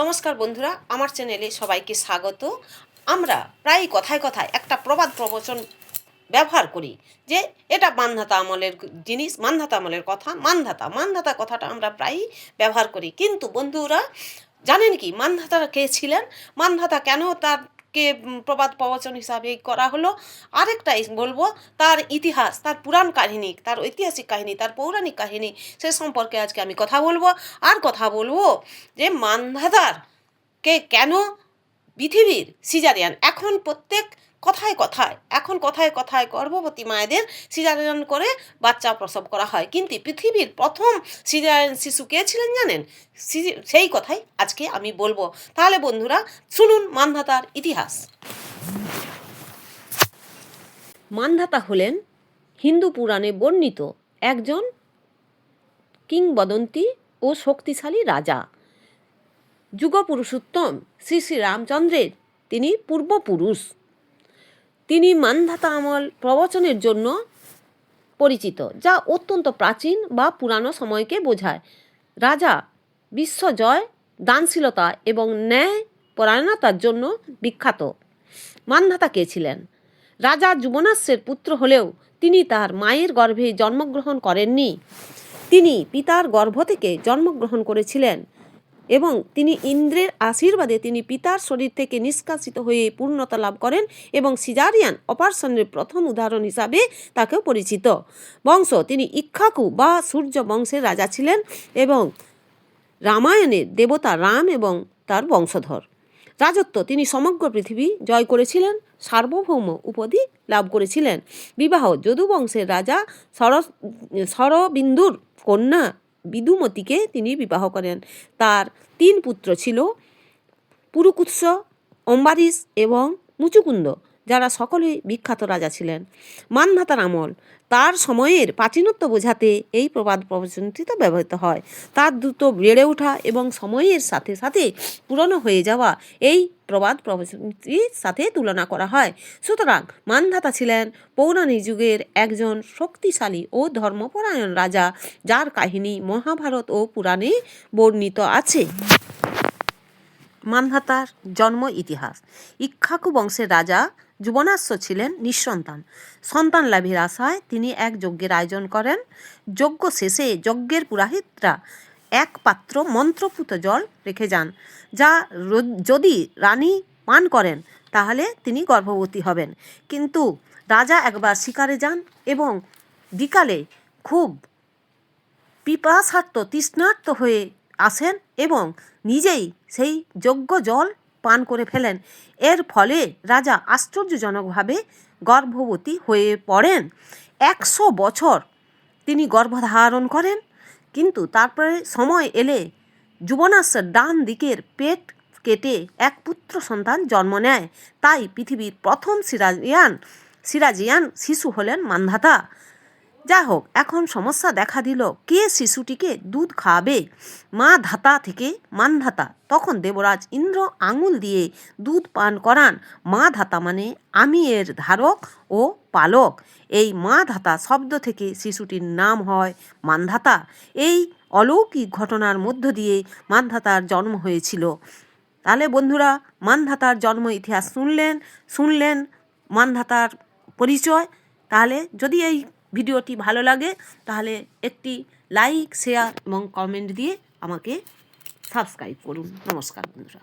নমস্কার বন্ধুরা, আমার চ্যানেলে সবাইকে স্বাগত। আমরা প্রায় কথায় কথায় একটা প্রবাদ প্রবচন ব্যবহার করি যে এটা মান্ধাতা আমলের জিনিস, মান্ধাতা আমলের কথা, মান্ধাতা কথাটা আমরা প্রায়ই ব্যবহার করি। কিন্তু বন্ধুরা জানেন কি মান্ধাতা কে ছিলেন? মান্ধাতা কেন তারকে প্রবাদ প্রবচন হিসাবে করা হলো? আরেকটা বলবো, তার ইতিহাস, তার পুরাণ কাহিনী, তার ঐতিহাসিক কাহিনী, তার পৌরাণিক কাহিনী, সে সম্পর্কে আজকে আমি কথা বলবো। আর কথা বলবো যে মান্ধাতার কে কেন পৃথিবীর সিজারিয়ান এখন প্রত্যেক কথায় কথায় গর্ভবতী মায়েদের সিজারিয়ান করে বাচ্চা প্রসব করা হয়, কিন্তু পৃথিবীর প্রথম সিজারিয়ান শিশু কে ছিলেন জানেন? সেই কথাই আজকে আমি বলবো। তাহলে বন্ধুরা শুনুন মান্ধাতার ইতিহাস। মান্ধাতা হলেন হিন্দু পুরাণে বর্ণিত একজন কিংবদন্তি ও শক্তিশালী রাজা। যুগপুরুষোত্তম শ্রী শ্রী রামচন্দ্রের তিনি পূর্বপুরুষ। তিনি মান্ধাতা আমল প্রবচনের জন্য পরিচিত, যা অত্যন্ত প্রাচীন বা পুরানো সময়কে বোঝায়। রাজা বিশ্বজয়, দানশীলতা এবং ন্যায় পরায়ণতার জন্য বিখ্যাত। মান্ধাতা কে ছিলেন? রাজা যুবনাশ্বের পুত্র হলেও তিনি তার মায়ের গর্ভে জন্মগ্রহণ করেননি। তিনি পিতার গর্ভ থেকে জন্মগ্রহণ করেছিলেন এবং তিনি ইন্দ্রের আশীর্বাদে তিনি পিতার শরীর থেকে নিষ্কাশিত হয়ে পূর্ণতা লাভ করেন এবং সিজারিয়ান অপারেশনের প্রথম উদাহরণ হিসাবে তাকেও পরিচিত। বংশ, তিনি ইক্ষ্বাকু বা সূর্য বংশের রাজা ছিলেন এবং রামায়ণের দেবতা রাম এবং তার বংশধর। রাজত্ব, তিনি সমগ্র পৃথিবী জয় করেছিলেন, সার্বভৌম উপাধি লাভ করেছিলেন। বিবাহ, যদু বংশের রাজা শরবিন্দুর কন্যা বিদুমতিকে তিনি বিবাহ করেন। তার 3 পুত্র ছিল, পুরুকুৎস, অম্বারিশ এবং মুচুকুন্দ, যারা সকলেই বিখ্যাত রাজা ছিলেন। মান্ধাতার আমল, তার সময়ের প্রাচীনত্ব বোঝাতে এই প্রবাদ প্রবচনটি ব্যবহৃত হয়। তার দ্রুত বেড়ে ওঠা এবং সময়ের সাথে সাথে পুরনো হয়ে যাওয়া এই প্রবাদ প্রবচনটির সাথে তুলনা করা হয়। সুতরাং মান্ধাতা ছিলেন পৌরাণিক যুগের একজন শক্তিশালী ও ধর্মপরায়ণ রাজা, যার কাহিনী মহাভারত ও পুরাণে বর্ণিত আছে। মান্ধাতার জন্ম ইতিহাস। ইক্ষ্বাকু বংশের রাজা যুবনাশ্ব ছিলেন নিঃসন্তান। সন্তান লাভের আশায় তিনি এক যজ্ঞের আয়োজন করেন। যজ্ঞ শেষে যজ্ঞের পুরোহিতরা এক পাত্র মন্ত্রপুত জল রেখে যান, যা যদি রানী পান করেন তাহলে তিনি গর্ভবতী হবেন। কিন্তু রাজা একবার শিকারে যান এবং বিকালে খুব পিপাসার্ত তৃষ্ণার্ত হয়ে আসেন এবং নিজেই সেই যজ্ঞ জল পান করে ফেলেন। এর ফলে রাজা আশ্চর্যজনকভাবে গর্ভবতী হয়ে পড়েন। 100 বছর তিনি গর্ভধারণ করেন, কিন্তু তারপরে সময় এলে যুবনাশ্বের ডান দিকের পেট কেটে এক পুত্র সন্তান জন্ম নেয়। তাই পৃথিবীর প্রথম সিরাজিয়ান শিশু হলেন মান্ধাতা। যাই হোক, এখন সমস্যা দেখা দিল, কে শিশুটিকে দুধ খাওয়াবে? মা ধাতা থেকে মান্ধাতা। তখন দেবরাজ ইন্দ্র আঙুল দিয়ে দুধ পান করান। মা ধাতা মানে আমি এর ধারক ও পালক। এই মা ধাতা শব্দ থেকে শিশুটির নাম হয় মান্ধাতা। এই অলৌকিক ঘটনার মধ্য দিয়ে মান্ধাতার জন্ম হয়েছিল। তাহলে বন্ধুরা মান্ধাতার জন্ম ইতিহাস শুনলেন মান্ধাতার পরিচয়। তাহলে যদি এই ভিডিওটি ভালো লাগে তাহলে একটি লাইক, শেয়ার এবং কমেন্ট দিয়ে আমাকে সাবস্ক্রাইব করুন। নমস্কার বন্ধুরা।